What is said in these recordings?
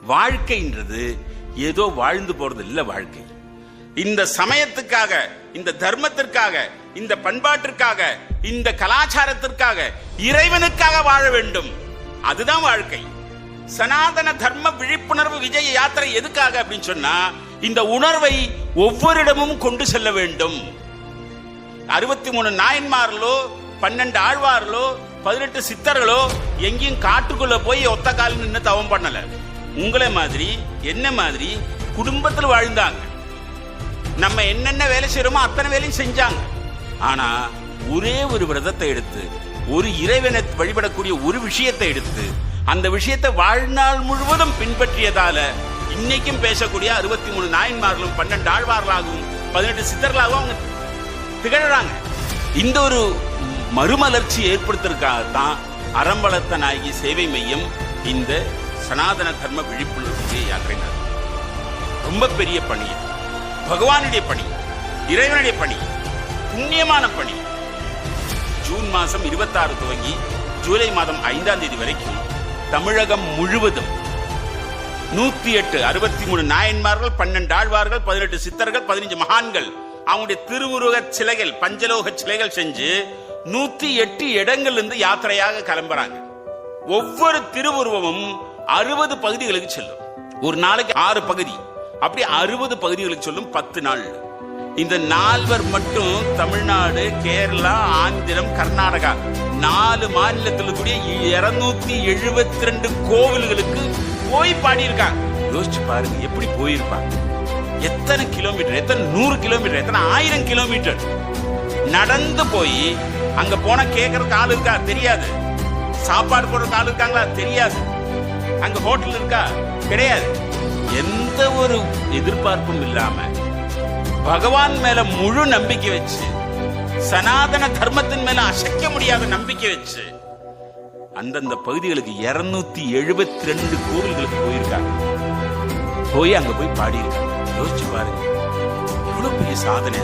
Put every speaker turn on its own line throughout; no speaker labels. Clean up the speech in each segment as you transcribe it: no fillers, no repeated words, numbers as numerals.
வாழ்க்கைன்றது ஏதோ வாழ்ந்து போறது இல்ல. வாழ்க்கை இந்த சமயத்துக்காக, இந்த தர்மத்திற்காக, இந்த பண்பாட்டிற்காக, இந்த கலாச்சாரத்திற்காக, இறைவனுக்காக வாழ வேண்டும். அதுதான் வாழ்க்கை. சனாதன தர்ம விழிப்புணர்வு விஜய யாத்திரை எதுக்காக அப்படின்னு சொன்னா, இந்த உணர்வை ஒவ்வொருடமும் கொண்டு செல்ல வேண்டும். 63 நாயன்மார்களோ, 12 ஆழ்வார்களோ, 18 சித்தர்களோ எங்கேயும் காட்டுக்குள்ள போய் ஒத்த கால நின்று தவம் பண்ணல. உங்களை மாதிரி என்ன மாதிரி குடும்பத்தில் வாழ்ந்தாங்க. நம்ம என்னென்ன வேலை செய்யறோமோ அத்தனை வேலையும் செஞ்சாங்க. ஆனா ஒரே ஒரு விரதத்தை எடுத்து, ஒரு இறைவனை வழிபடக்கூடிய ஒரு விஷயத்தை எடுத்து, அந்த விஷயத்தை வாழ்நாள் முழுவதும் பின்பற்றியதால இன்னைக்கும் பேசக்கூடிய 63 நாயன்மார்களும் 12 ஆழ்வார்களாகவும் 18 சித்தர்களாகவும் அவங்க திகழறாங்க. இந்த ஒரு மறுமலர்ச்சி ஏற்படுத்துறதுக்காகத்தான் அறம்பளத்த நாயகி சேவை மையம் இந்த சனாதன தர்ம விழிப்புணர்வு யாத்திரை. ரொம்ப பெரிய பணி, பகவானுடைய பணி, இறைவனுடைய பணி, புண்ணியமான பணி. ஜூன் மாதம் 26 துவங்கி ஜூலை மாதம் 5ஆம் தேதி வரைக்கும் தமிழகம் முழுவதும் 108 63 நாயன்மார்கள், 12 ஆழ்வார்கள், 18 சித்தர்கள், 15 மகான்கள் அவங்களுடைய திருவுருவ சிலைகள், பஞ்சலோக சிலைகள் செஞ்சு 108 இடங்கள்ல இருந்து யாத்திரையாக கிளம்புறாங்க. ஒவ்வொரு திருவுருவமும் 60 பகுதிகளுக்கு செல்லும். ஒரு நாளைக்கு 6 பகுதி, அப்படி 60 பகுதிகளுக்கு சொல்லும் 10 நாள். இந்த 4 மட்டும் தமிழ்நாடு, கேரளா, ஆந்திரம், கர்நாடகா 4 மாநிலத்தில் கூடிய 272 கோவில்களுக்கு போய் பாடியிருக்காங்க. யோசிச்சு பாருங்க, எப்படி போயிருப்பாங்க. எத்தனை கிலோமீட்டர், எத்தனை 100 கிலோமீட்டர், எத்தனை 1000 கிலோமீட்டர் நடந்து போய் அங்க போன கேட்கறதுக்கு ஆள் இருக்கா தெரியாது. சாப்பாடு போடுறதுக்கு ஆள் இருக்காங்களா தெரியாது. அங்க ஹோட்டல் இருக்கா கிடையாது. எந்த ஒரு எதிர்பார்ப்பும் இல்லாம பகவான் மேல முழு நம்பிக்கை வச்சு, சனாதன தர்மத்தின் மேல அசைக்க முடியாத நம்பிக்கை வச்சு அந்தந்த பகுதிகளுக்கு 272 கோவில்களுக்கு போயிருக்காங்க. போய் அங்க போய் பாடியிருக்காங்க. யோசிச்சு பாருங்க, இவ்வளவு பெரிய சாதனை.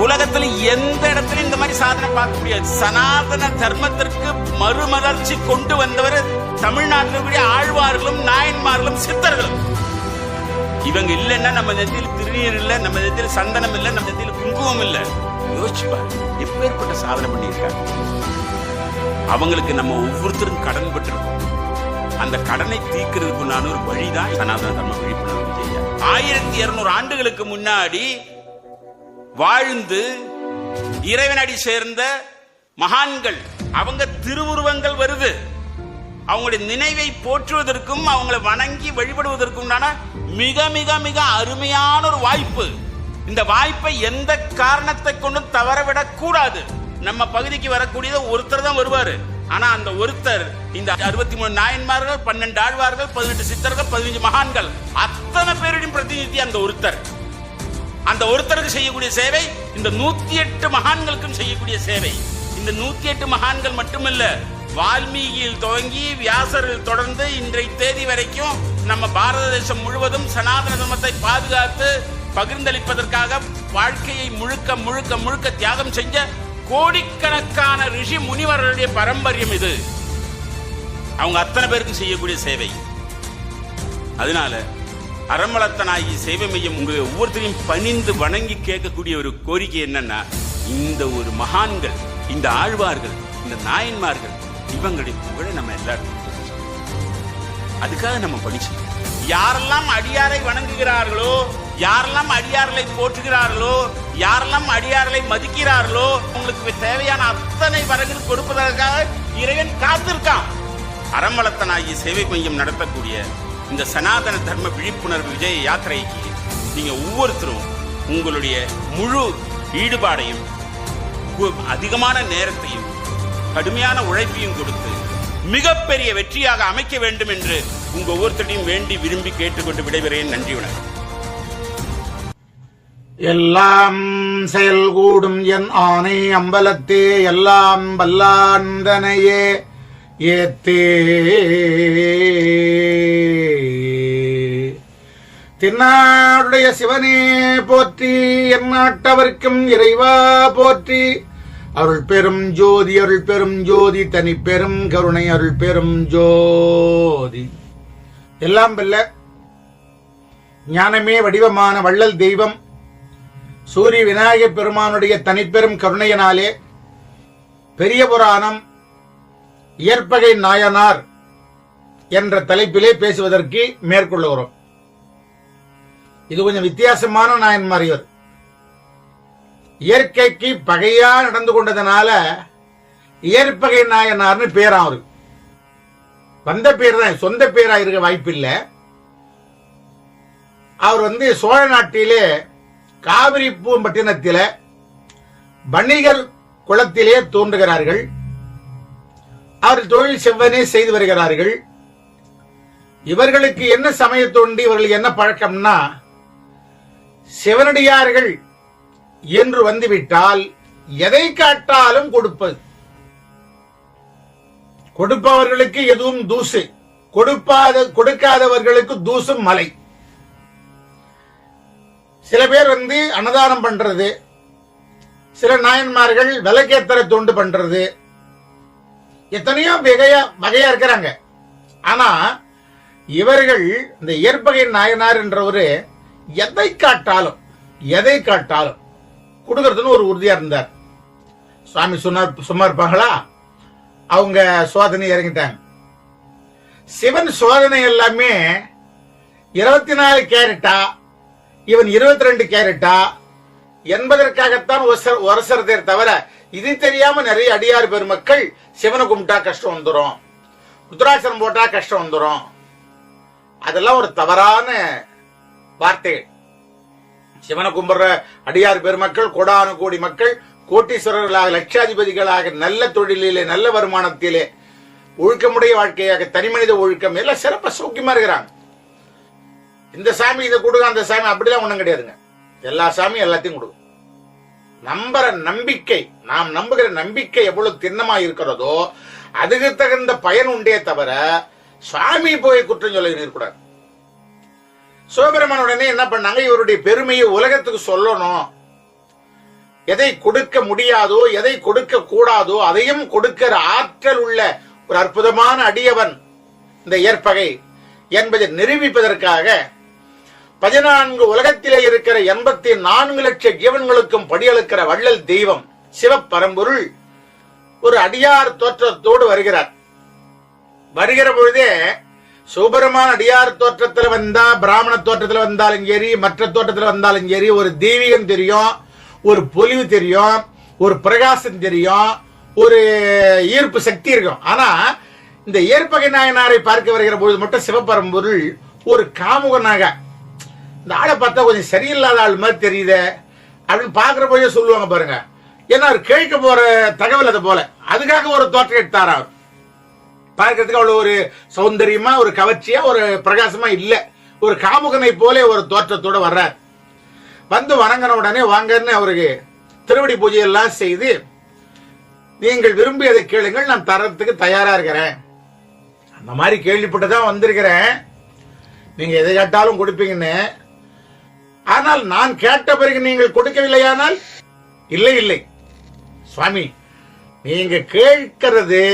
உலகத்துல எந்த இடத்துலயும் இந்த மாதிரி சாதனை பார்க்க முடியாது. சனாதன தர்மத்திற்கு மறுமலர்ச்சி கொண்டு வந்தவர் தமிழ்நாட்டில் ஆழ்வார்களும், நாயன்மார்களும், சித்தர்களும். இவங்க இல்லைன்னா நம்ம நெத்தியில் திருநீர் இல்ல, நம்ம நெத்தியில் சந்தனம் இல்ல, நம்ம நெத்தியில் குங்குமம் இல்ல. யோசிச்சு பாருங்க, எப்பேற்பட்ட சாதனை பண்ணியிருக்காங்க. அவங்களுக்கு நம்ம ஒவ்வொருத்தரும் கடன் பட்டிருக்கோம். அந்த கடனை தீர்க்கிறதுக்குண்டான ஒரு வழிதான் சனாதன தர்ம விழிப்புணர்வு விஜயா. 1200 ஆண்டுகளுக்கு முன்னாடி வாழ்ந்து இறைவனடி சேர்ந்த மகான்கள், அவங்க திருவுருவங்கள் வருது. அவங்களுடைய நினைவை போற்றுவதற்கும் அவங்களை வணங்கி வழிபடுவதற்கும் மிக மிக மிக அருமையான ஒரு வாய்ப்பு. இந்த வாய்ப்பை எந்த காரணத்தை கொண்டும் தவறவிடக் கூடாது. நம்ம பகுதிக்கு வரக்கூடியது ஒருத்தர் தான் வருவாரு. ஆனா அந்த ஒருத்தர் இந்த 63 நாயன்மார்கள், 12 ஆழ்வார்கள், 18 சித்தர்கள், 15 மகான்கள் அத்தனை பேருடையும் பிரதிநிதி அந்த ஒருத்தர். அந்த ஒருத்தருக்கு செய்யக்கூடிய சேவை இந்த 108 மகான்களுக்கும் செய்யக்கூடிய சேவை. இந்த 108 மகான்கள் மட்டுமல்ல, வால்மீகியில் துவங்கி வியாசரில் தொடர்ந்து இன்றைய தேதி வரைக்கும் நம்ம பாரத தேசம் முழுவதும் சனாதன தர்மத்தை பாதுகாத்து பகிர்ந்தளிப்பதற்காக வாழ்க்கையை முழுக்க முழுக்க முழுக்க தியாகம் செஞ்ச கோடிக்கணக்கான ரிஷி முனிவர்களுடைய பாரம்பரியம் இது. அவங்க அத்தனை பேருக்கு செய்யக்கூடிய சேவை. அதனால அறம்பளத்த நாயகி சேவை மையம் உங்க ஒவ்வொருத்தரையும் பணிந்து வணங்கி கேட்கக்கூடிய ஒரு கோரிக்கை என்னன்னா, இந்த ஒரு மகான்கள், இந்த ஆழ்வார்கள், இந்த நாயன்மார்கள், இவங்களுடைய புகழை நம்ம எல்லாருக்கும் அதுக்காக நம்ம படிச்சோம். யாரெல்லாம் அடியாரை வணங்குகிறார்களோ, யாரெல்லாம் அடியார்களை போற்றுகிறார்களோ, யாரெல்லாம் அடியார்களை மதிக்கிறார்களோ, உங்களுக்கு தேவையான அத்தனை வரங்கள் கொடுப்பதற்காக இறைவன் காத்திருக்கான். அறம்பளத்த நாயகி சேவை மையம் நடத்தக்கூடிய இந்த சனாதன தர்ம விழிப்புணர்வு விஜய யாத்திரைக்கு நீங்க ஒவ்வொருத்தரும் உங்களுடைய முழு ஈடுபாடையும் அதிகமான நேரத்தையும் கடுமையான உழைப்பையும் கொடுத்து மிகப்பெரிய வெற்றியாக அமைக்க வேண்டும் என்று உங்க ஒவ்வொருத்தரையும் வேண்டி விரும்பி கேட்டுக்கொண்டு விடைபெறேன். நன்றி, வணக்கம்.
எல்லாம் செயல்கூடும் என் ஆணை அம்பலத்தே எல்லாம் வல்லாந்தனையே ஏத்தே தென்னாடுடைய சிவனே போற்றி, எந்நாட்டவர்க்கும் இறைவா போற்றி. அருள் பெரும் ஜோதி, அருள் பெரும் ஜோதி, தனி பெரும் கருணை, அருள் பெரும் ஜோதி. எல்லாம் வெல்ல ஞானமே வடிவமான வள்ளல் தெய்வம் சூரிய விநாயக பெருமானுடைய தனிப்பெரும் கருணையினாலே பெரிய புராணம் இயற்பகை நாயனார் என்ற தலைப்பிலே பேசுவதற்கு மேற்கொள்ளுகிறோம். இது கொஞ்சம் வித்தியாசமான நாயன்மார். இவர் இயற்கைக்கு பகையா நடந்து கொண்டதனால இயற்பகை நாயனார்னு பேரா அவருக்கு. வந்த பேர் தான், சொந்த பேரா இருக்க வாய்ப்பில்லை. அவர் சோழ நாட்டிலே காவிரி பூம்பட்டினத்தில வணிகர் குளத்திலே தோன்றுகிறார்கள். அவர் தொழில் செவ்வனே செய்து வருகிறார்கள். இவர்களுக்கு என்ன சமயத்தோண்டி இவர்கள் என்ன பழக்கம்னா, சிவனடியார்கள் என்று வந்துவிட்டால் எதை காட்டாலும் கொடுப்பது. கொடுப்பவர்களுக்கு எதுவும் தூசு, கொடுக்காதவர்களுக்கு தூசும் மலை. சில பேர் அன்னதானம் பண்றது, சில நாயன்மார்கள் விளக்கேத்தர தொண்டு பண்றது, எத்தனையோ வகையா இருக்கிறாங்க. ஆனா இவர்கள் இந்த இயற்பகை நாயனார் என்றவரு எதை காட்டாலும் கொடுக்கறதுன்னு ஒரு உறுதியா இருந்தார். சுவாமி சும்மா இருப்பாங்களா? அவங்க சோதனை இறங்கிட்டாங்க. சிவன் சோதனை எல்லாமே 24 கேரட்டா, இவன் 22 கேரட்டா என்பதற்காகத்தான் ஒரசரத்தை தவிர, இது தெரியாம நிறைய அடியார் பெருமக்கள் சிவனை கும்பிட்டா கஷ்டம் வந்துடும், ருத்ராட்சரம் போட்டா கஷ்டம் வந்துடும். அதெல்லாம் ஒரு தவறான வார்த்தைகள். சிவனை கும்பிடுற அடியார் பெருமக்கள் கோடானு கோடி மக்கள் கோட்டீஸ்வரர்களாக, லட்சாதிபதிகளாக, நல்ல தொழிலிலே, நல்ல வருமானத்திலே, ஒழுக்கமுடைய வாழ்க்கையாக, தனிமனித ஒழுக்கம் எல்லாம் சிறப்பா சௌக்கியமா இருக்கிறாங்க. இந்த சாமி இதை கொடுக்க, அந்த சாமி அப்படிலாம் ஒண்ணும் கிடையாதுங்க. எல்லா சாமியும் எல்லாத்தையும் கொடுக்கும். நாம் நம்புகிற நம்பிக்கை எவ்வளவு திண்ணமா இருக்கிறதோ அதுக்கு தகுந்த பயன் உண்டே தவிர சுவாமி போய் குற்றம் சொல்ல இருக்கக்கூடாது. சிவபெருமான் உடனே என்ன பண்ணாங்க, இவருடைய பெருமையை உலகத்துக்கு சொல்லணும். எதை கொடுக்க முடியாதோ, எதை கொடுக்க கூடாதோ அதையும் கொடுக்கிற ஆற்றல் உள்ள ஒரு அற்புதமான அடியவன் இந்த இயற்பகை என்பதை நிரூபிப்பதற்காக 14 உலகத்திலே இருக்கிற 84 லட்சம் ஜீவன்களுக்கும் படியளிக்கிற வள்ளல் தெய்வம் சிவபரம்பொருள் ஒரு அடியார் தோற்றத்தோடு வருகிறார். வருகிற பொழுதே சிவபெருமான் அடியார் தோற்றத்தில் வந்தா, பிராமண தோற்றத்தில் வந்தாலும் சரி, மற்ற தோற்றத்தில் வந்தாலும் சரி, ஒரு தெய்வீகம் தெரியும், ஒரு பொலிவு தெரியும், ஒரு பிரகாசம் தெரியும், ஒரு ஈர்ப்பு சக்தி இருக்கும். ஆனா இந்த இயற்பகை நாயனாரை பார்க்க வருகிற பொழுது மட்டும் சிவபரம்பொருள் ஒரு காமுகனாக, இந்த ஆளை பார்த்தா கொஞ்சம் சரியில்லாத ஆள் மாதிரி தெரியுது அப்படின்னு பாக்குற போதே சொல்லுவாங்க பாருங்க. ஏன்னா அவர் கேட்க போற தகவல் அது போல, அதுக்காக ஒரு தோற்றம் எடுத்தாரா. பார்க்கறதுக்கு அவ்வளவு ஒரு சௌந்தரியமா, ஒரு கவர்ச்சியா, ஒரு பிரகாசமா இல்ல, ஒரு காமுகனை போல ஒரு தோற்றத்தோட வர்றார். வணங்கின உடனே வாங்கன்னு அவருக்கு திருவடி பூஜை எல்லாம் செய்து, நீங்கள் விரும்பியதை கேளுங்கள், நான் தரத்துக்கு தயாரா இருக்கிறேன். அந்த மாதிரி கேள்விப்பட்டுதான் வந்திருக்கிறேன், நீங்க எதை கேட்டாலும் கொடுப்பீங்கன்னு. ஆனால் நான் கேட்ட பிறகு நீங்கள் கொடுக்கவில்லையானால், இல்லை சுவாமி, நீங்க கேட்கிறது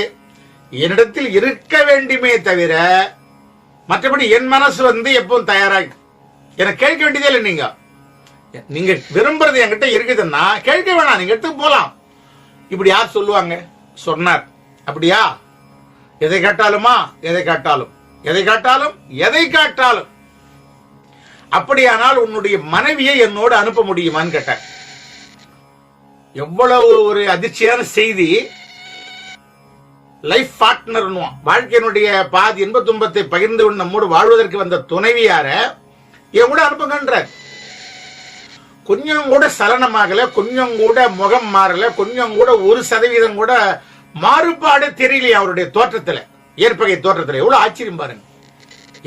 என்னிடத்தில் இருக்க வேண்டுமே தவிர மற்றபடி என் மனசு எப்பவும் தயாராக எனக்கு கேட்க வேண்டியதே இல்லை. நீங்க விரும்புறது என்கிட்ட இருக்குதுன்னா கேட்க வேணாம், நீங்க எடுத்து போலாம். இப்படி யார் சொல்லுவாங்க? சொன்னார். அப்படியா? எதை கேட்டாலுமா? எதை காட்டாலும் அப்படியானால் உன்னுடைய மனைவியை என்னோடு அனுப்ப முடியுமான்னு கேட்டார். எவ்வளவு ஒரு அதிர்ச்சியான செய்தி. லைஃப் பார்ட்னர், வாழ்க்கையினுடைய பாதி இன்ப துன்பத்தை பகிர்ந்து நம்மோடு வாழ்வதற்கு வந்த துணைவியார என் கூட அனுப்புங்கன்றார். கொஞ்சம் கூட சலனமாகல, கொஞ்சம் கூட முகம் மாறல, கொஞ்சம் கூட 1% கூட மாறுபாடு தெரியலையே அவருடைய தோற்றத்துல, இயற்பகை தோற்றத்துல. எவ்வளவு ஆச்சரியம் பாருங்க.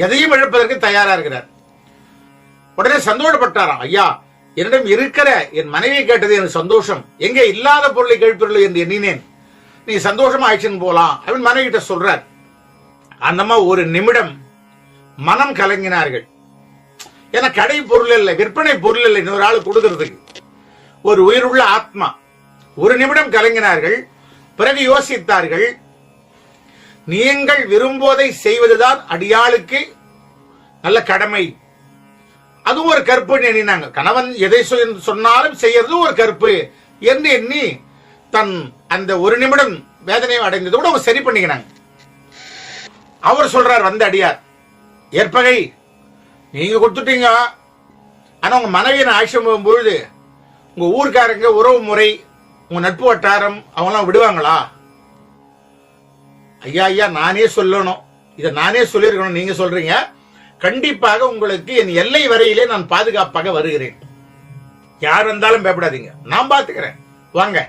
எதையும் இழப்பதற்கு தயாரா இருக்கிறார். உடனே சந்தோஷப்பட்டாராம். ஐயா, என்னிடம் இருக்கிற என் மனைவியை கேட்டது எனக்கு சந்தோஷம், எங்க இல்லாத பொருளை கேட்பீர்கள் என்று எண்ணினேன், நீ சந்தோஷமா ஆயிடுச்சுன்னு போலாம் அப்படின்னு மனைவி கிட்ட சொல்றார். அந்தமா ஒரு நிமிடம் மனம் கலங்கினார்கள். ஏன்னா கடை பொருள் இல்லை, விற்பனை பொருள் இல்லை, இன்னொரு ஆள் கொடுக்கறதுக்கு. ஒரு உயிருள்ள ஆத்மா. ஒரு நிமிடம் கலங்கினார்கள். பிறகு யோசித்தார்கள், நீங்கள் விரும்புவதை செய்வதுதான் அடியாளுக்கு நல்ல கடமை, அதுவும் ஒரு கற்புன்னு எண்ணினாங்க. கணவன் எதை சொன்னாலும் செய்யறது ஒரு கற்பு என்று எண்ணி தன் அந்த ஒரு நிமிடம் வேதனை அடைந்தது கூட அவங்க சரி பண்ணிக்கிறாங்க. அவர் சொல்றார் வந்த அடியார், ஏற்பகை நீங்க கொடுத்துட்டீங்க, ஆனா உங்க மனைவியை ஆட்சியம் போகும்பொழுது உங்க ஊர்க்காரங்க, உறவு முறை, உங்க நட்பு வட்டாரம் அவங்களாம் விடுவாங்களா? ஐயா ஐயா நானே சொல்லணும், இதை நானே சொல்லியிருக்கணும், நீங்க சொல்றீங்க, கண்டிப்பாக உங்களுக்கு என் எல்லை வரையிலே நான் பாதுகாப்பாக வருகிறேன், யார் வந்தாலும் பயப்படாதீங்க, நான் பார்த்துக்கிறேன், வாங்க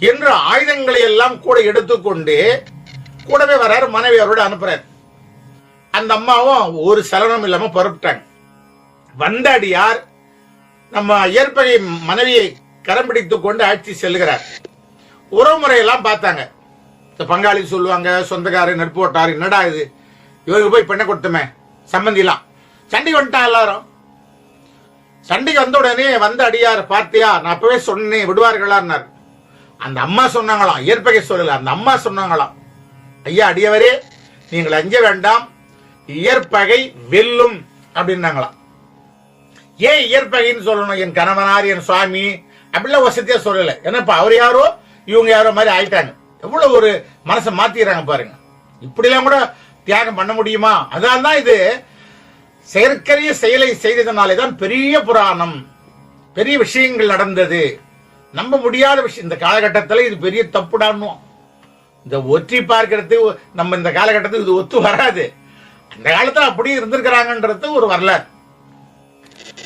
என்று ஆயுதங்களை எல்லாம் கூட எடுத்துக்கொண்டு கூடவே வர்றாரு. மனைவி அவரோட அனுப்புறாரு. அந்த அம்மாவும் ஒரு சலனம் இல்லாம புறப்பட்டாங்க. வந்த அடியார் நம்ம இயற்பகை மனைவியை கரம் பிடித்துக் கொண்டு ஆட்சி செல்கிறார். உறவுமுறையெல்லாம் பார்த்தாங்க. பங்காளி சொல்லுவாங்க, சொந்தக்காரர், நட்பு வட்டார், என்னடா இது இவருக்கு போய் பெண்ணை கொடுத்துமே சம்பந்திலாம் சண்டைக்கு வந்துட்டான். எல்லாரும் சண்டைக்கு வந்த உடனே வந்த அடியார், பார்த்தியா நான் அப்பவே சொன்னேன் விடுவார்களான்னார். அந்த அம்மா சொன்னாங்களாம், இயற்பகை சொல்லல, அந்த அம்மா சொன்னாங்களாம், ஐயா அடியவரே நீங்கள் அஞ்ச வேண்டாம், இயற்பகை வெல்லும் அப்படின்னாங்களாம். ஏன் இயற்பகைன்னு சொல்லணும்? என் கணவனார், என் சுவாமி அப்படிலாம் வசதியா சொல்லல. ஏன்னா இப்ப அவர் யாரோ இவங்க யாரோ மாதிரி ஆயிட்டாங்க. எவ்வளவு ஒரு மனசை மாத்திடுறாங்க பாருங்க. இப்படிலாம் கூட தியாகம் பண்ண முடியுமா? அதான் தான் இது செயற்கரிய செயலை செய்ததனாலேதான் பெரிய புராணம், பெரிய விஷயங்கள் நடந்தது. நம்ப முடியாத விஷயம். இந்த காலகட்டத்தில் இது பெரிய தப்புடான்னு இந்த ஒற்றி பார்க்கறது நம்ம இந்த காலகட்டத்தில் இது ஒத்து வராது. அந்த காலத்தில் அப்படியே இருந்திருக்கிறாங்கன்றது ஒரு வரலாறு.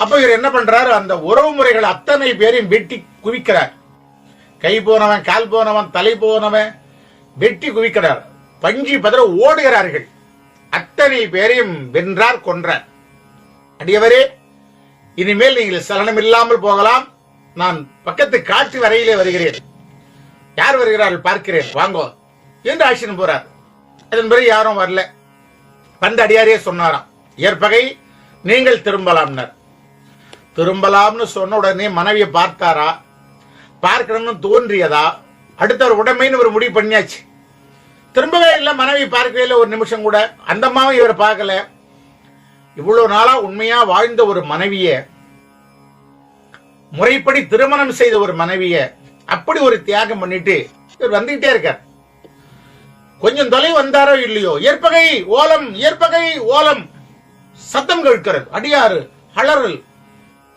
அப்ப இவர் என்ன பண்றாரு, அந்த உறவு முறைகள் அத்தனை பேரையும் வெட்டி குவிக்கிறார். கை போனவன், கால் போனவன், தலை போனவன் வெட்டி குவிக்கிறார். பஞ்சி பதற ஓடுகிறார்கள். அத்தனை பேரையும் வென்றார், கொன்றார். அடியவரே இனிமேல் நீங்கள் சலனம் இல்லாமல் போகலாம், நான் பக்கத்து காட்டு வரையிலே வருகிறேன், யார் வருகிறார்கள் பார்க்கிறேன், வாங்கோ என்று ஆட்சின்னு போறார். அதன் பிறகு யாரும் வரல. வந்த அடியாரே சொன்னாராம், ஏற்பகை நீங்கள் திரும்பலாம்னார். திரும்பலாம்னு சொன்ன உடனே மனைவியை பார்த்தாரா, பார்க்கணும்னு தோன்றியதா, அடுத்தவர் உடமைன்னு ஒரு முடிவு பண்ணியாச்சு. திரும்பவே இல்லை, மனைவி பார்க்கவே இல்லை ஒரு நிமிஷம் கூட. அந்த அம்மாவும் இவரை பார்க்கல. இவ்வளவு நாளா உண்மையா வாழ்ந்த ஒரு மனைவிய, முறைப்படி திருமணம் செய்த ஒரு மனைவிய அப்படி ஒரு தியாகம் பண்ணிட்டு இவர் வந்துகிட்டே இருக்கார். கொஞ்சம் தொலைவு வந்தாரோ இல்லையோ, ஏற்பகை ஓலம், ஏற்பகை ஓலம் சத்தம் கேட்கிறது. அடியாறு அலறல்.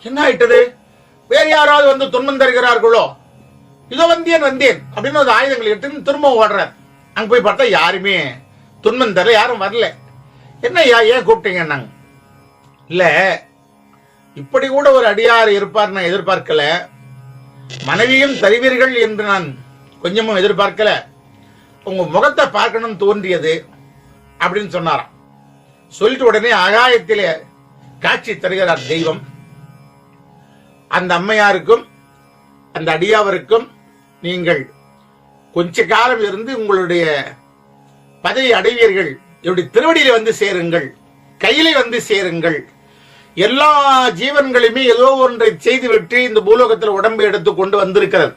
என்ன ஆயிட்டது? வேற யாராவது வந்து துன்பம் தருகிறார்களோ? இதோ வந்தேன் வந்தேன் அப்படின்னு ஒரு ஆயுதங்களை எடுத்து திரும்ப ஓடுறார். அங்க போய் பார்த்தா யாருமே துன்பம் தர யாரும் வரல. என்ன ஏன் கூப்பிட்டீங்க? நாங்க இல்ல, இப்படி கூட ஒரு அடியார் இருப்பார் நான் எதிர்பார்க்கல, மனைவியும் தருவீர்கள் என்று நான் கொஞ்சமும் எதிர்பார்க்கல, உங்க முகத்தை பார்க்கணும் தோன்றியது அப்படின்னு சொன்னாராம். சொல்லிட்டு உடனே ஆகாயத்திலே காட்சி தருகிறார் தெய்வம். அந்த அம்மையாருக்கும் அந்த அடியாவருக்கும் நீங்கள் கொஞ்ச காலம் இருந்து உங்களுடைய பதவி அடைவீர்கள், என்னுடைய திருவடியில வந்து சேருங்கள், கையிலே வந்து சேருங்கள். எல்லா ஜீவன்களுமே ஏதோ ஒன்றை செய்துவிட்டு இந்த பூலோகத்தில் உடம்பை எடுத்து கொண்டு வந்திருக்கிறது,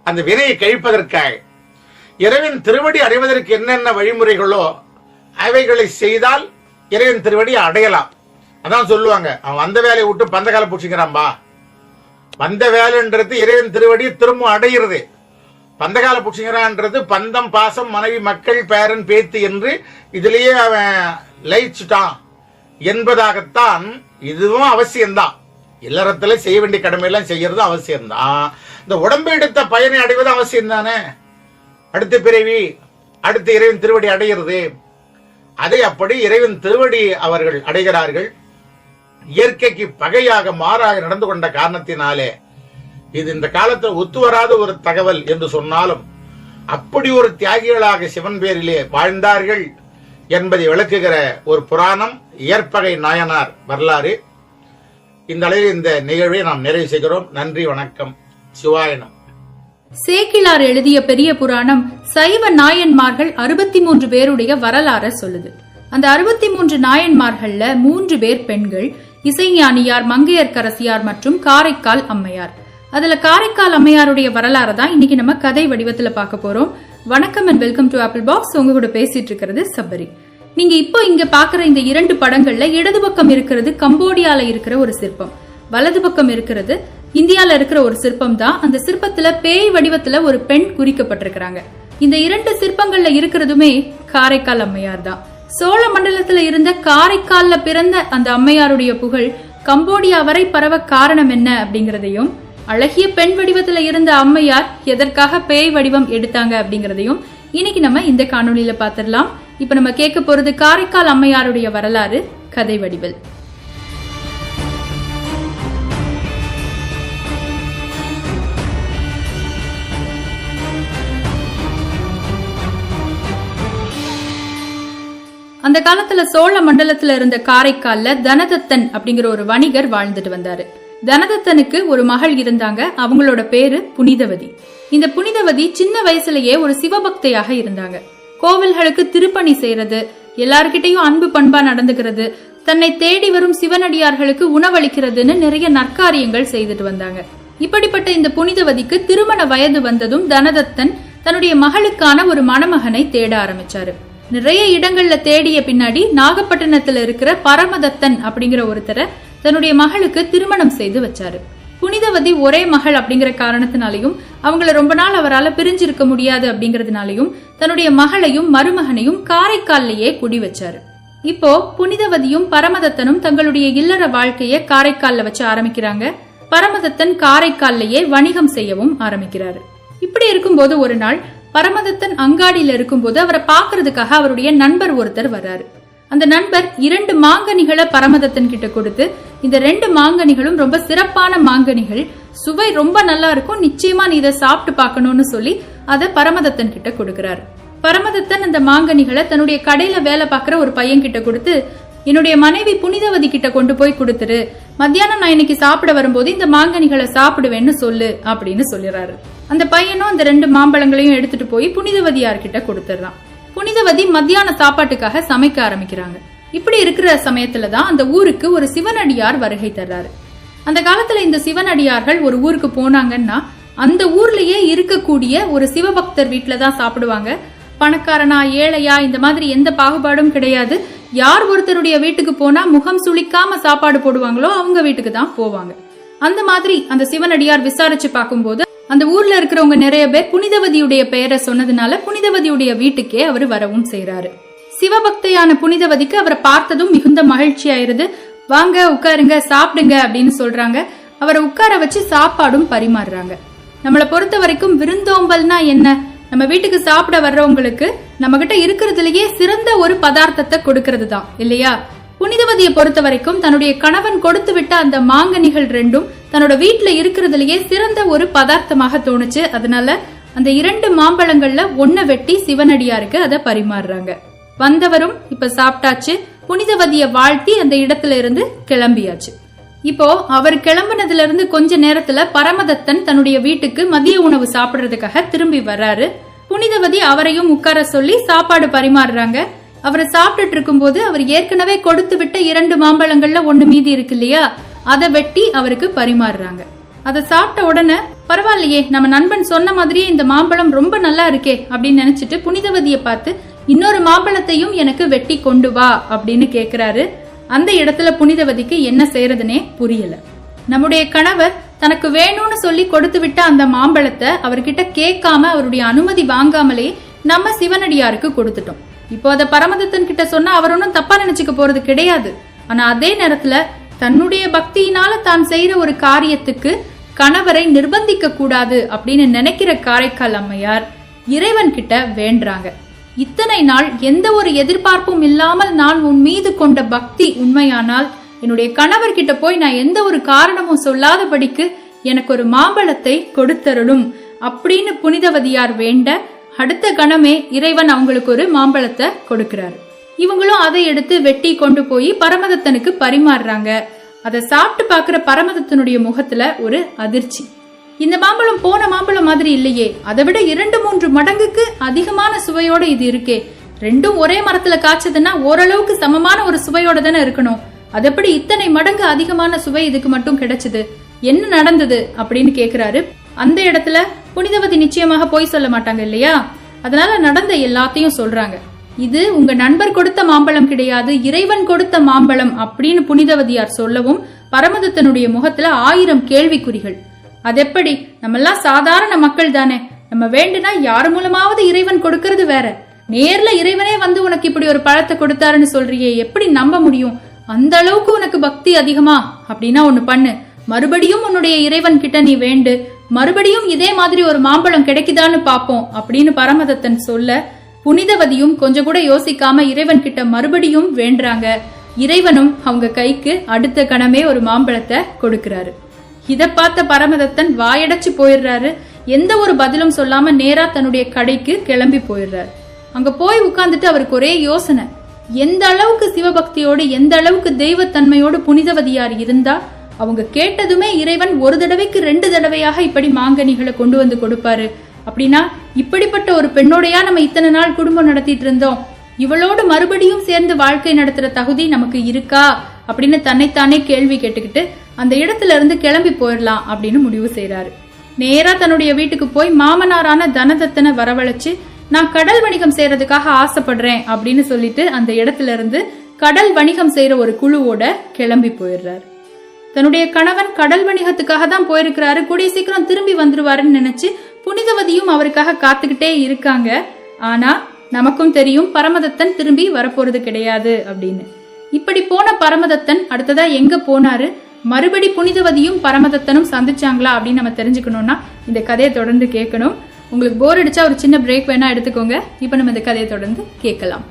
அந்த வினையை கழிப்பதற்காக. இறைவன் திருவடி அடைவதற்கு என்னென்ன வழிமுறைகளோ அவைகளை செய்தால் இறைவன் திருவடி அடையலாம். அதான் சொல்லுவாங்க, அவன் வந்த வேலையை விட்டு பந்த கால பூச்சிக்கிறான்பா. வந்த வேலைன்றது இறைவன் திருவடி திரும்ப அடைகிறது. பந்தகால பூச்சிக்கிறான்றது பந்தம், பாசம், மனைவி, மக்கள், பேரன், பேத்து என்று இதுலயே அவன் லயிச்சுட்டான் என்பதாகத்தான். இதுவும் அவசியம்தான். இல்லறத்துல செய்ய வேண்டிய கடமையெல்லாம் செய்யறது அவசியம்தான். இந்த உடம்பு எடுத்த பயனை அடைவது அவசியம் தானே. அடுத்த பிறவி, அடுத்த இறைவன் திருவடி அடைகிறது. அதை அப்படி இறைவன் திருவடி அவர்கள் அடைகிறார்கள். இயற்கைக்கு பகையாக மாறாக நடந்து கொண்ட காரணத்தினாலே இது இந்த காலத்தில் ஒத்துவராத ஒரு தகவல் என்று சொன்னாலும் அப்படி ஒரு தியாகிகளாக சிவன் பேரிலே வாழ்ந்தார்கள் என்பதை விளக்குகிற ஒரு புராணம் இயற்பகை நாயனார் வரலாறு. இந்த அளவில் இந்த நிகழ்வை நாம் நிறைவு செய்கிறோம். நன்றி, வணக்கம், சிவாயனம்.
சேக்கிழார் எழுதிய பெரிய புராணம் சைவ நாயன்மார்கள் 63 பேருடைய வரலாற சொல்லுது. அந்த 63 நாயன்மார்கள்ல 3 பேர் பெண்கள், இசைஞானியார், மங்கையர்க்கரசியார் மற்றும் காரைக்கால் அம்மையார். அதுல காரைக்கால் அம்மையாருடைய வரலாறு தான் இன்னைக்கு நம்ம கதை வடிவத்துல பார்க்க போறோம். வணக்கம் and welcome to apple box. உங்க கூட பேசிட்டு இருக்கிறது சபரி. நீங்க இப்போ இங்க பாக்குற இந்த 2 படங்கள்ல இடது பக்கம் இருக்கிறது கம்போடியால இருக்கிற ஒரு சிற்பம், வலது பக்கம் இருக்கிறது இந்தியால இருக்கிற ஒரு சிற்பம் தான். அந்த சிற்பத்துல பேய் வடிவத்துல ஒரு பெண் குறிக்கப்பட்டிருக்கிறாங்க. இந்த 2 சிற்பங்கள்ல இருக்கிறதுமே காரைக்கால் அம்மையார் தான். சோழ மண்டலத்துல இருந்த காரைக்கால்ல பிறந்த அந்த அம்மையாருடைய புகழ் கம்போடியா வரை பரவ காரணம் என்ன அப்படிங்கறதையும், அழகிய பெண் வடிவத்துல இருந்த அம்மையார் எதற்காக பேய் வடிவம் எடுத்தாங்க அப்படிங்கறதையும் இன்னைக்கு நம்ம இந்த காணொளியில பாத்திரலாம். இப்ப நம்ம கேட்க போறது காரைக்கால் அம்மையாருடைய வரலாறு கதை வடிவில். அந்த காலத்துல சோழ மண்டலத்துல இருந்த காரைக்கால்ல தனதத்தன் அப்படிங்கிற ஒரு வணிகர் வாழ்ந்துட்டு வந்தாரு. தனதத்தனுக்கு ஒரு மகள் இருந்தாங்க. அவங்களோட பேரு புனிதவதி. இந்த புனிதவதி சின்ன வயசுலயே ஒரு சிவபக்தையாக இருந்தாங்க. கோவில்களுக்கு திருப்பணி செய்யறது, எல்லார்கிட்டையும் அன்பு பண்பா நடந்துக்கிறது, தன்னை தேடி வரும் சிவனடியார்களுக்கு உணவளிக்கிறதுன்னு நிறைய நற்காரியங்கள் செய்துட்டு வந்தாங்க. இப்படிப்பட்ட இந்த புனிதவதிக்கு திருமண வயது வந்ததும் தனதத்தன் தன்னுடைய மகளுக்கான ஒரு மணமகனை தேட ஆரம்பிச்சாரு. நிறைய இடங்கள்ல தேடிய பின்னாடி நாகப்பட்டினத்துல இருக்கிற பரமதத்தன் அப்படிங்கிற ஒருத்தரை தன்னுடைய மகளுக்கு திருமணம் செய்து வச்சாரு. புனிதவதி ஒரே மகள் அப்படிங்கிற காரணத்தினாலையும் அவங்கள ரொம்ப நாள் அவரால் பிரிஞ்சிருக்க முடியாது அப்படிங்கறதுனாலையும் தன்னுடைய மகளையும் மருமகனையும் காரைக்கால்லையே குடி வச்சாரு. இப்போ புனிதவதியும் பரமதத்தனும் தங்களுடைய இல்லற வாழ்க்கைய காரைக்கால்ல வச்சு ஆரம்பிக்கிறாங்க. பரமதத்தன் காரைக்கால்லையே வணிகம் செய்யவும் ஆரம்பிக்கிறாரு. இப்படி இருக்கும்போது ஒரு நாள் பரமதத்தன் அங்காடியில இருக்கும்போது அவரை பாக்குறதுக்காக அவருடைய நண்பர் ஒருத்தர் வர்றாரு. அந்த நண்பர் 2 மாங்கனிகளை பரமதத்தன் கிட்ட கொடுத்து, இந்த 2 மாங்கனிகளும் ரொம்ப சிறப்பான மாங்கனிகள், சுவை ரொம்ப நல்லா இருக்கும், நிச்சயமா நீ இதை சாப்பிட்டு பார்க்கணும்னு சொல்லி அதை பரமதத்தன் கிட்ட கொடுக்கிறாரு. பரமதத்தன் அந்த மாங்கனிகளை தன்னுடைய கடையில வேலை பார்க்கிற ஒரு பையன் கிட்ட கொடுத்து, என்னுடைய மனைவி புனிதவதி கிட்ட கொண்டு போய் கொடுத்துரு, மத்தியானம் நான் இன்னைக்கு சாப்பிட வரும்போது இந்த மாங்கனிகளை சாப்பிடுவேன்னு சொல்லு அப்படின்னு சொல்லிடுறாரு. அந்த பையனும் அந்த 2 மாம்பழங்களையும் எடுத்துட்டு போய் புனிதவதியார்கிட்ட கொடுத்துறான். புனிதவதி மத்தியான சாப்பாட்டுக்காக சமைக்க ஆரம்பிக்கிறாங்க. இப்படி இருக்கிற சமயத்துலதான் அந்த ஊருக்கு ஒரு சிவனடியார் வருகை தர்றாரு. அந்த காலத்துல இந்த சிவனடியார்கள் ஒரு ஊருக்கு போனாங்கன்னா அந்த ஊர்லயே இருக்கக்கூடிய ஒரு சிவபக்தர் வீட்டுலதான் சாப்பிடுவாங்க. பணக்காரனா ஏழையா இந்த மாதிரி எந்த பாகுபாடும் கிடையாது. யார் ஒருத்தருடைய வீட்டுக்கு போனா முகம் சுளிக்காம சாப்பாடு போடுவாங்களோ அவங்க வீட்டுக்கு தான் போவாங்க. அந்த மாதிரி அந்த சிவனடியார் விசாரிச்சு பார்க்கும்போது அந்த ஊர்ல இருக்கிறவங்க நிறைய பேர் புனிதவதியுடைய பெயரை சொன்னதுனால புனிதவதியுடைய வீட்டுக்கே அவர் வரவும் செய்யறாரு. சிவபக்தையான புனிதவதிக்கு அவரை பார்த்ததும் மிகுந்த மகிழ்ச்சி ஆயிருது. வாங்க உட்காருங்க, சாப்பிடுங்க அப்படின்னு சொல்றாங்க. அவரை உட்கார வச்சு சாப்பாடும் பரிமாறுறாங்க. நம்மளை பொறுத்த வரைக்கும் விருந்தோம்பல்னா என்ன? நம்ம வீட்டுக்கு சாப்பிட வர்றவங்களுக்கு நம்ம கிட்ட இருக்கிறதுலயே சிறந்த ஒரு பதார்த்தத்தை கொடுக்கறது தான் இல்லையா? புனிதவதியை பொறுத்த வரைக்கும் தன்னுடைய கணவன் கொடுத்து விட்ட அந்த மாங்கனிகள் 2ம் தன்னோட வீட்டுல இருக்கிறதுலயே சிறந்த ஒரு பதார்த்தமாக தோணுச்சு. அதனால அந்த 2 மாம்பழங்கள்ல 1 வெட்டி சிவனடியாருக்கு அதை பரிமாறுறாங்க. வந்தவரும் இப்ப சாப்பிட்டாச்சு, புனிதவதிய வாழ்த்தி அந்த இடத்துல இருந்து கிளம்பியாச்சு. இப்போ அவர் கிளம்புனதுல இருந்து கொஞ்ச நேரத்துல பரமதத்தன் தன்னுடைய வீட்டுக்கு மதிய உணவு சாப்பிடுறதுக்காக திரும்பி வர்றாரு. புனிதவதி அவரையும் உட்கார சொல்லி சாப்பாடு பரிமாறுறாங்க. அவரை சாப்பிட்டுட்டு இருக்கும் போது அவர் ஏற்கனவே கொடுத்து விட்ட 2 மாம்பழங்கள்ல 1 மீதி இருக்கு இல்லையா, அதை வெட்டி அவருக்கு பரிமாறுறாங்க. அதை சாப்பிட்ட உடனே பரவாயில்லையே, நம்ம நண்பன் சொன்ன மாதிரியே இந்த மாம்பழம் ரொம்ப நல்லா இருக்கே அப்படின்னு நினைச்சிட்டு புனிதவதியை பார்த்து இன்னொரு மாம்பழத்தையும் எனக்கு வெட்டி கொண்டு வா அப்படின்னு கேக்குறாரு. அந்த இடத்துல புனிதவதிக்கு என்ன செய்யறதுனே புரியல. நம்முடைய கணவர் தனக்கு வேணும்னு சொல்லி கொடுத்து விட்ட அந்த மாம்பழத்தை அவர்கிட்ட கேட்காம அவருடைய அனுமதி வாங்காமலே நம்ம சிவனடியாருக்கு கொடுத்துட்டோம். இப்போ அதை பரமதத்தன் கிட்ட சொன்னா அவர் ஒன்னும் தப்பா நினைச்சுக்க போறது கிடையாது. ஆனா அதே நேரத்துல தன்னுடைய பக்தியினால தான் செய்யற ஒரு காரியத்துக்கு கணவரை நிர்பந்திக்க கூடாது அப்படின்னு நினைக்கிற காரைக்கால் அம்மையார் இறைவன் கிட்ட வேண்டாங்க. இத்தனை நாள் எந்த ஒரு எதிர்பார்ப்பும் இல்லாமல் நான் உன் மீது கொண்ட பக்தி உண்மையானால் என்னுடைய கணவர் கிட்ட போய் நான் எந்த ஒரு காரணமும் சொல்லாதபடிக்கு எனக்கு ஒரு மாம்பழத்தை கொடுத்தருளும் அப்படின்னு புனிதவதியார் வேண்ட அடுத்த கணமே இறைவன் அவங்களுக்கு ஒரு மாம்பழத்தை கொடுக்கிறாரு. இவங்களும் அதை எடுத்து வெட்டி கொண்டு போய் பரமதத்தனுக்கு பரிமாறுறாங்க. அதை சாப்பிட்டு பாக்குற பரமதத்தனுடைய முகத்துல ஒரு அதிர்ச்சி. இந்த மாம்பழம் போன மாம்பழம் மாதிரி இல்லையே, அதை விட 2-3 மடங்குக்கு அதிகமான சுவையோட இது இருக்கே. 2ம் ஒரே மரத்துல காய்ச்சதுன்னா ஓரளவுக்கு சமமான ஒரு சுவையோட தானே இருக்கணும். அது எப்படி இத்தனை மடங்கு அதிகமான சுவை இதுக்கு மட்டும் கிடைச்சது? என்ன நடந்தது அப்படின்னு கேக்குறாரு. அந்த இடத்துல புனிதவதி நிச்சயமாக போய் சொல்ல மாட்டாங்க இல்லையா? அதனால நடந்த எல்லாத்தையும் சொல்றாங்க. இது உங்க நண்பர் கொடுத்த மாம்பழம் கிடையாது, இறைவன் கொடுத்த மாம்பழம் அப்படின்னு புனிதவதியார் சொல்லவும் பரமதத்தனுடைய முகத்துல 1000 கேள்விக்குறிகள். அதெப்படி? நம்மெல்லாம் சாதாரண மக்கள் தானே, நம்ம வேண்டுனா யாரு மூலமாவது இறைவன் கொடுக்கறது வேற, நேர்ல இறைவனே வந்து உனக்கு இப்படி ஒரு பழத்தை கொடுத்தாருன்னு சொல்றியே, எப்படி நம்ப முடியும்? அந்த அளவுக்கு உனக்கு பக்தி அதிகமா? அப்படின்னா ஒண்ணு பண்ணு, மறுபடியும் உன்னுடைய இறைவன் கிட்ட நீ வேண்டு, மறுபடியும் இதே மாதிரி ஒரு மாம்பழம் கிடைக்குதான்னு பாப்போம் அப்படின்னு பரமதத்தன் சொல்ல புனிதவதியும் கொஞ்சம் கூட யோசிக்காம இறைவன் கிட்ட மறுபடியும் வேண்டுறாங்க. இறைவனும் அவங்க கைக்கு அடுத்த கணமே ஒரு மாம்பழத்தை கொடுக்கிறாரு. இத பார்த்த பரமதத்தன் வாயடைச்சு போயிடுறாரு. எந்த ஒரு பதிலும் சொல்லாம நேரா தன்னுடைய கடைக்கு கிளம்பி போயிடுறாரு. அங்க போய் உட்கார்ந்துட்டு அவருக்கு ஒரே யோசனை, எந்த அளவுக்கு சிவபக்தியோடு எந்த அளவுக்கு தெய்வத்தன்மையோடு புனிதவதியார் இருந்தா அவங்க கேட்டதுமே இறைவன் ஒரு தடவைக்கு 2 தடவையாக இப்படி மாங்கனிகளை கொண்டு வந்து கொடுப்பாரு. அப்படின்னா இப்படிப்பட்ட ஒரு பெண்ணோடையா நம்ம இத்தனை நாள் குடும்பம் நடத்திட்டு இருந்தோம், இவளோடு மறுபடியும் சேர்ந்து வாழ்க்கை நடத்துற தகுதி நமக்கு இருக்கா அப்படின்னு தன்னைத்தானே கேள்வி கேட்டுக்கிட்டு அந்த இடத்துல இருந்து கிளம்பி போயிடலாம் அப்படின்னு முடிவு செய்யறாரு. நேரா தன்னுடைய வீட்டுக்கு போய் மாமனாரான தனதத்தனை வரவழைச்சு, நான் கடல் வணிகம் செய்யறதுக்காக ஆசைப்படுறேன் அப்படின்னு சொல்லிட்டு அந்த இடத்துல இருந்து கடல் வணிகம் செய்யற ஒரு குழுவோட கிளம்பி போயிடுறாரு. தன்னுடைய கணவன் கடல் வணிகத்துக்காக தான் போயிருக்கிறாரு, கூடிய சீக்கிரம் திரும்பி வந்துருவாருன்னு நினைச்சு புனிதவதியும் அவருக்காக காத்துக்கிட்டே இருக்காங்க. ஆனா நமக்கும் தெரியும் பரமதத்தன் திரும்பி வரப்போறது கிடையாது அப்படின்னு. இப்படி போன பரமதத்தன் அடுத்ததா எங்க போனாரு, மறுபடி புனிதவதியும் பரமதத்தனும் சந்திச்சாங்களா அப்படின்னு நம்ம தெரிஞ்சுக்கணும்னா இந்த கதையை தொடர்ந்து கேட்கணும். உங்களுக்கு போர் அடிச்சா ஒரு சின்ன பிரேக் வேணா எடுத்துக்கோங்க. இப்ப நம்ம இந்த கதையை தொடர்ந்து கேட்கலாம்.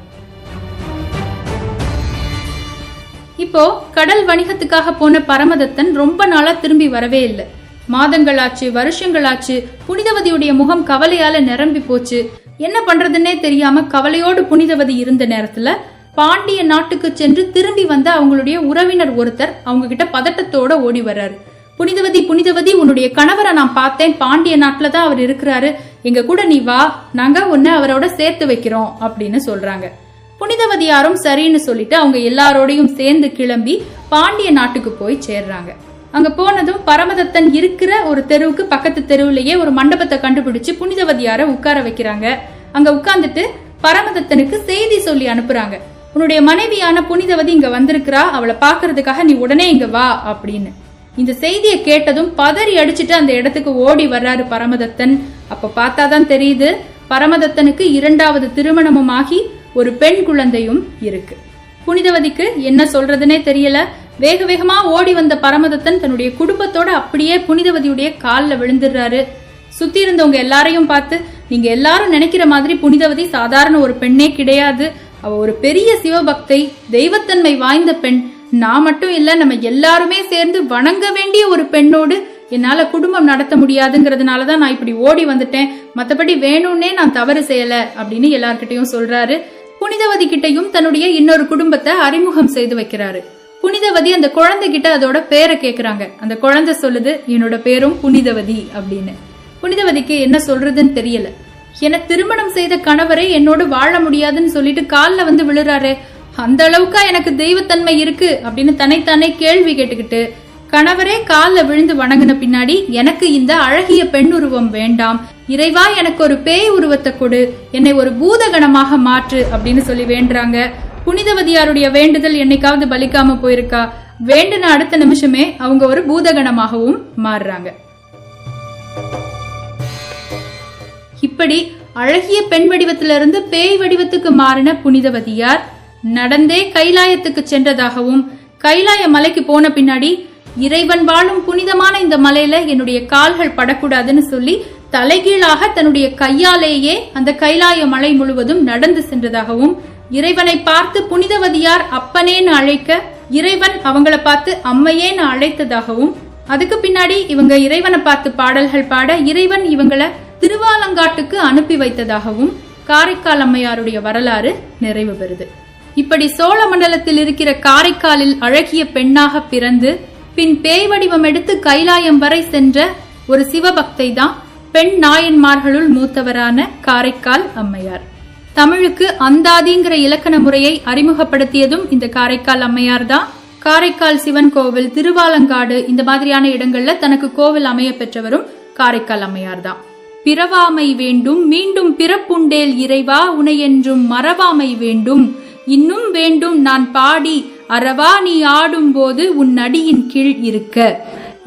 இப்போ கடல் வணிகத்துக்காக போன பரமதத்தன் ரொம்ப நாளா திரும்பி வரவே இல்லை. மாதங்களாச்சு, வருஷங்களாச்சு. புனிதவதியுடைய முகம் கவலையால நிரம்பி போச்சு. என்ன பண்றதுன்னே தெரியாம கவலையோடு புனிதவதி இருந்த நேரத்துல பாண்டிய நாட்டுக்கு சென்று திரும்பி வந்த அவங்களுடைய உறவினர் ஒருத்தர் அவங்க கிட்ட பதட்டத்தோட ஓடி வர்றாரு. புனிதவதி, புனிதவதி, உன்னுடைய கணவரை நான் பார்த்தேன், பாண்டிய நாட்டுல தான் அவர் இருக்கிறாரு, எங்க கூட நீ வா, நாங்க உன்னை அவரோட சேர்த்து வைக்கிறோம் அப்படின்னு சொல்றாங்க. புனிதவதியாரும் சரின்னு சொல்லிட்டு அவங்க எல்லாரோடையும் சேர்ந்து கிளம்பி பாண்டிய நாட்டுக்கு போய் சேர்றாங்க. அங்க போனதும் பரமதத்தன் இருக்கிற ஒரு தெருவுக்கு பக்கத்து தெருவுலயே ஒரு மண்டபத்தை கண்டுபிடிச்சு புனிதவதியார உட்கார வைக்கிறாங்க. அங்க உட்கார்ந்துட்டு பரமதத்தனுக்கு செய்தி சொல்லி அனுப்புறாங்க. உன்னுடைய மனைவியான புனிதவதி இங்க வந்திருக்கிறா, அவளை பாக்குறதுக்காக நீ உடனே இங்க வா அப்படின்னு. இந்த செய்தியை கேட்டதும் பதறி அடிச்சுட்டு அந்த இடத்துக்கு ஓடி வர்றாரு பரமதத்தன். அப்ப பார்த்தாதான் தெரியுது பரமதத்தனுக்கு 2வது திருமணமும் ஆகி ஒரு பெண் குழந்தையும் இருக்கு. புனிதவதிக்கு என்ன சொல்றதுன்னே தெரியல. வேக வேகமா ஓடி வந்த பரமதத்தன் தன்னுடைய குடும்பத்தோட அப்படியே புனிதவதியுடைய காலில் விழுந்துடுறாரு. சுத்தி இருந்தவங்க எல்லாரையும் பார்த்து, நீங்க எல்லாரும் நினைக்கிற மாதிரி புனிதவதி சாதாரண ஒரு பெண்ணே கிடையாது, அவ ஒரு பெரிய சிவபக்தை, தெய்வத்தன்மை வாய்ந்த பெண், நான் மட்டும் இல்ல நம்ம எல்லாருமே சேர்ந்து வணங்க வேண்டிய ஒரு பெண்ணோடு என்னால குடும்பம் நடத்த முடியாதுங்கிறதுனாலதான் நான் இப்படி ஓடி வந்துட்டேன், மத்தபடி வேணும்னே நான் தவறு செய்யல அப்படின்னு எல்லார்கிட்டையும் சொல்றாரு. புனிதவதி கிட்டையும் தன்னுடைய இன்னொரு குடும்பத்தை அறிமுகம் செய்து வைக்கிறாரு. புனிதவதி அந்த குழந்தை கிட்ட அதோட பேரை கேக்குறாங்க. அந்த குழந்தை சொல்லுது, என்னோட பேரும் புனிதவதி அப்படின்னு. புனிதவதிக்கு என்ன சொல்றதுன்னு தெரியல. என திருமணம் செய்த கணவரை என்னோடு வாழ முடியாதுன்னு சொல்லிட்டு காலில் வந்து விழுறாரு, அந்த அளவுக்கா எனக்கு தெய்வத்தன்மை இருக்கு அப்படின்னு தன்னைத்தானே கேள்வி கேட்டுக்கிட்டு கணவரே காலில் விழுந்து வணங்கின பின்னாடி, எனக்கு இந்த அழகிய பெண் உருவம் வேண்டாம், இறைவா எனக்கு ஒரு பேய் உருவத்தை கொடு, என்னை ஒரு பூதகணமாக மாற்று அப்படின்னு சொல்லி வேண்டுறாங்க. புனிதவதியாருடைய வேண்டுதல் என்னைக்காவது பலிக்காம போயிருக்கா? வேண்டுன அடுத்த நிமிஷமே அவங்க ஒரு பூதகணமாகவும் மாறுறாங்க. இப்படி அழகிய பெண் வடிவத்திலிருந்து பேய் வடிவத்துக்கு மாறின புனிதவதியார் நடந்தே கைலாயத்துக்கு சென்றதாகவும், கைலாய மலைக்கு போன பின்னாடி இறைவன் வாழும் புனிதமான இந்த மலையில என்னுடைய கால்கள் படக்கூடாதுன்னு சொல்லி தலைகீழாக தன்னுடைய கையாலேயே அந்த கைலாய மலை முழுவதும் நடந்து சென்றதாகவும், இறைவனை பார்த்து புனிதவதியார் அப்பனேன்னு அழைக்க இறைவன் அவங்கள பார்த்து அம்மையேன்னு அழைத்ததாகவும், அதுக்கு பின்னாடி இவங்க இறைவனை பார்த்து பாடல்கள் பாட இறைவன் இவங்கள திருவாலங்காட்டுக்கு அனுப்பி வைத்ததாகவும் காரைக்கால் அம்மையாருடைய வரலாறு நிறைவு பெறுது. இப்படி சோழ மண்டலத்தில் இருக்கிற காரைக்காலில் அழகிய பெண்ணாக பிறந்து பின் பேய் வடிவம் எடுத்து கைலாயம் வரை சென்ற ஒரு சிவபக்தை தான் பெண் நாயன்மார்களுள் மூத்தவரான காரைக்கால் அம்மையார். தமிழுக்கு அந்தாதிங்கிற இலக்கண முறையை அறிமுகப்படுத்தியதும் இந்த காரைக்கால் அம்மையார் தான். காரைக்கால் சிவன் கோவில், திருவாலங்காடு இந்த மாதிரியான இடங்கள்ல தனக்கு கோவில் அமைய பெற்றவரும் காரைக்கால் அம்மையார் தான். பிறவாமை வேண்டும் மீண்டும் பிறப்புண்டேல் இறைவா உனையென்றும் மறவாமை வேண்டும் இன்னும் வேண்டும் நான் பாடி அறவா நீ ஆடும்போது உன் அடியின் கீழ் இருக்க.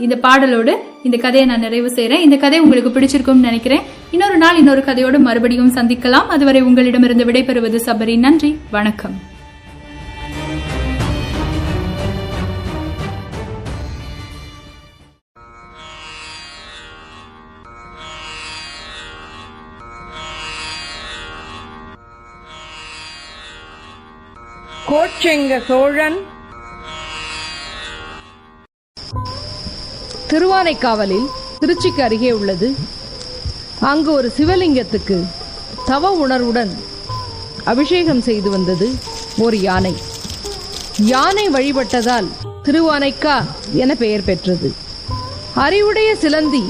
இந்த பாடலோடு இந்த கதையை நான் நிறைவு செய்றேன். இந்த கதை உங்களுக்கு பிடிச்சிருக்கும்னு நினைக்கிறேன். இன்னொரு நாள் இன்னொரு கதையோடு மறுபடியும் சந்திக்கலாம். அதுவரை உங்களிடமிருந்து விடைபெறுவது சபரி. நன்றி, வணக்கம்.
கோச்செங்க சோழன் திருவானைக்காவலில் திருச்சிக்கு அருகே உள்ளது. அங்கு ஒரு சிவலிங்கத்துக்கு தவ உணர்வுடன் அபிஷேகம் செய்து வந்தது ஒரு யானை. யானை வழிபட்டதால் திருவானைக்கா என பெயர் பெற்றது. அறிவுடைய சிலந்தி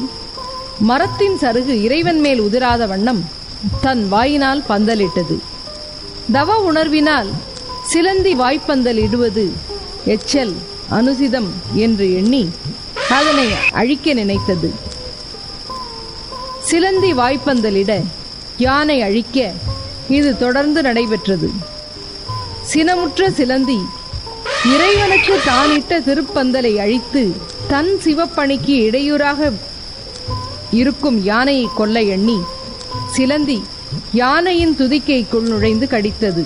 மரத்தின் சருகு இறைவன் மேல் உதிராத வண்ணம் தன் வாயினால் பந்தலிட்டது. தவ உணர்வினால் சிலந்தி வாய்ப்பந்தல் இடுவது எச்சல் அனுசிதம் என்று எண்ணி அதனை அழிக்க நினைத்தது. சிலந்தி வாய்ப்பந்தலிட யானை அழிக்க இது தொடர்ந்து நடைபெற்றது. சினமுற்ற சிலந்தி இறைவனுக்கு தானிட்ட திருப்பந்தலை அழித்து தன் சிவப்பணிக்கு இடையூறாக இருக்கும் யானையை கொல்ல எண்ணி சிலந்தி யானையின் துதிக்கைக்குள் நுழைந்து கடித்தது.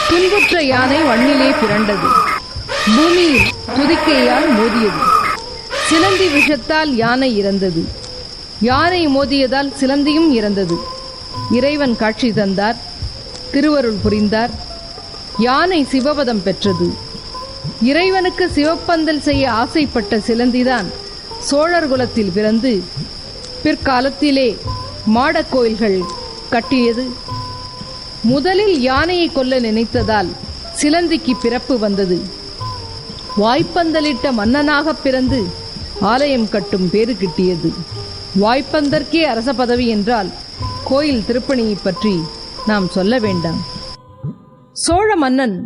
துன்புற்ற யானை வண்ணிலே பிறண்டது. பூமியில் துதிக்கையால் மோதியது. சிலந்தி விஷத்தால் யானை இறந்தது. யானை மோதியதால் சிலந்தியும் இறந்தது. இறைவன் காட்சி தந்தார், திருவருள் புரிந்தார். யானை சிவபதம் பெற்றது. இறைவனுக்கு சிவப்பந்தல் செய்ய ஆசைப்பட்ட சிலந்திதான் சோழர் குலத்தில் பிறந்து பிற்காலத்திலே மாடக்கோயில்கள் கட்டியது. முதலில் யானையை கொல்ல நினைத்ததால் சிலந்திக்கு பிறப்பு வந்தது. வாய்ப்பந்தலிட்ட மன்னனாக பிறந்து ஆலயம் கட்டும் பேறு கிட்டியது. வாய்ப்பந்தற்கே அரச பதவி என்றால் கோயில் திருப்பணியை பற்றி நாம் சொல்ல வேண்டாம். சோழ மன்னன்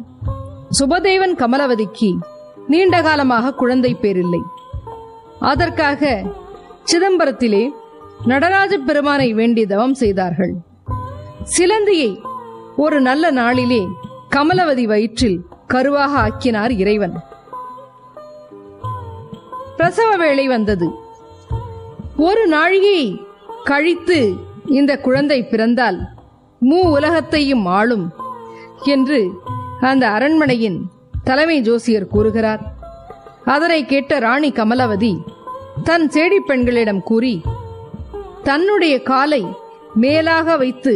சுபதேவன் கமலவதிக்கு நீண்ட காலமாக குழந்தை பேரில்லை. அதற்காக சிதம்பரத்திலே நடராஜ பெருமானை வேண்டி தவம் செய்தார்கள். சிலந்தியை ஒரு நல்ல நாளிலே கமலவதி வயிற்றில் கருவாக ஆக்கினார் இறைவன். பிரசவ வேளை வந்தது. ஒரு நாழிகை கழித்து இந்த குழந்தை பிறந்தால் உலகத்தையும் ஆளும் என்று அந்த அரண்மனையின் தலைமை ஜோசியர் கூறுகிறார். அதனை கேட்ட ராணி கமலவதி தன் சேடி பெண்களிடம் கூறி தன்னுடைய காலை மேலாக வைத்து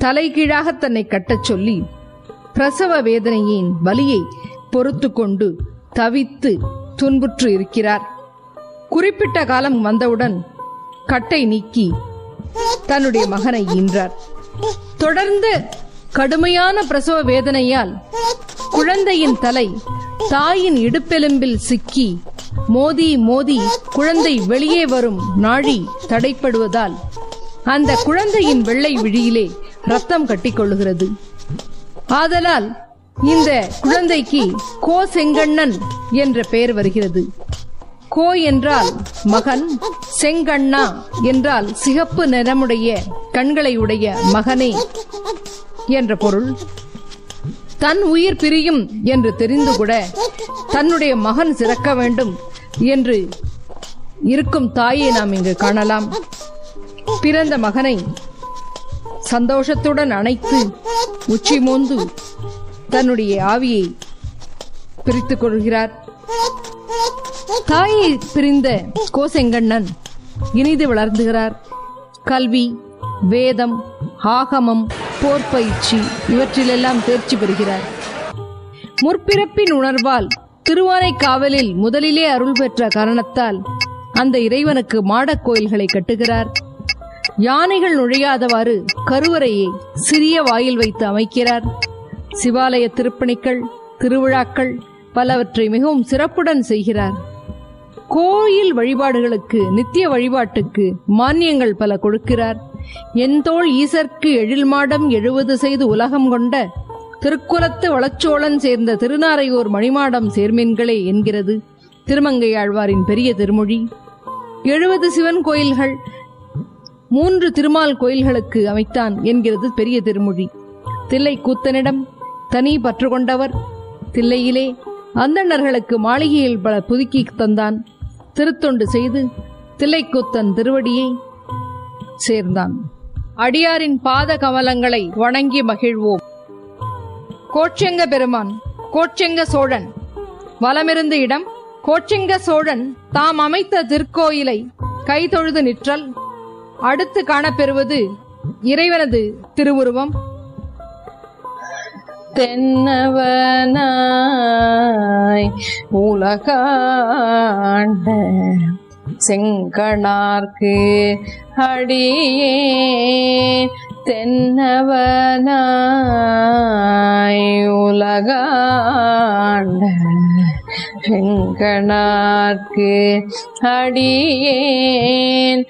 தலைகீழாக தன்னை கட்டச் சொல்லி பிரசவ வேதனையின் வலியை பொறுத்து கொண்டு தவித்து துன்புற்று இருக்கிறார். குறிப்பிட்ட காலம் வந்தவுடன் கட்டை நீக்கி தன்னுடைய மகனை ஈன்றார். தொடர்ந்து கடுமையான பிரசவ வேதனையால் குழந்தையின் தலை தாயின் இடுப்பெலும்பில் சிக்கி மோதி மோதி குழந்தை வெளியே வரும் நாழி தடைப்படுவதால் அந்த குழந்தையின் வெள்ளை விழியிலே ரத்தம் கட்டிக்கொள்ளுகிறது. ஆதலால் இந்த குழந்தைக்கு கோ செங்கண்ணன் என்ற பெயர் வருகிறது. கோ என்றால் மகன், செங்கண்ணா என்றால் சிகப்பு நிறமுடைய கண்களை உடைய மகனே என்ற பொருள். தன் உயிர் பிரியும் என்று தெரிந்து கூட தன்னுடைய மகன் சிறக்க வேண்டும் என்று இருக்கும் தாயை நாம் இங்கு காணலாம். பிறந்த மகனை சந்தோஷத்துடன் அணைத்து உச்சி மோந்து தன்னுடைய ஆவியை பிரித்துக் கொள்கிறார். தாயை பிரிந்த கோசெங்கண்ணன் இனிது வளர்ந்துகிறார். கல்வி, வேதம், ஆகமம், போர் பயிற்சி இவற்றிலெல்லாம் தேர்ச்சி பெறுகிறார். முற்பிறப்பின் உணர்வால் திருவானைக்காவலில் முதலிலே அருள் பெற்ற காரணத்தால் அந்த இறைவனுக்கு மாடக் கோயில்களை கட்டுகிறார். யானைகள் நுழையாதவாறு கருவறையை சிறிய வாயில் வைத்து அமைக்கிறார். சிவாலய திருப்பணிகள், திருவிழாக்கள் பலவற்றை மிகவும் சிறப்புடன் செய்கிறார். கோயில் வழிபாடுகளுக்கு, நித்திய வழிபாட்டுக்கு மானியங்கள் பல கொடுக்கிறார். என்தோள் ஈசர்க்கு எழில் மாடம் 70 செய்து உலகம் கொண்ட திருக்குலத்து வளச்சோழன் சேர்ந்த திருநாரையூர் மணிமாடம் சேர்மீன்களே என்கிறது திருமங்கையாழ்வாரின் பெரிய திருமொழி. 70 சிவன் கோயில்கள், 3 திருமால் கோயில்களுக்கு அமைத்தான் என்கிறது பெரிய திருமொழி. தில்லை கூத்தனிடம் தனி பற்று கொண்டவர். தில்லையிலே அந்தணர்களுக்கு மாளிகையில் பல புதுக்கி தந்தான். திருத்தொண்டு செய்து தில்லைக்கூத்தன் திருவடியை சேர்ந்தான். அடியாரின் பாத கமலங்களை வணங்கி மகிழ்வோம். கோச்செங்க பெருமான் கோச்செங்க சோழன் வலமிருந்த இடம். கோச்செங்க சோழன் தாம் அமைத்த திருக்கோயிலை கைதொழுது நிற்றல். அடுத்து காணப்பெறுவது இறைவனது திருவுருவம். தென்னவனாய் உலகாண்ட செங்கணார்க்கு அடியேன். தென்னவனாய் உலகாண்ட செங்கணார்க்கு அடியேன்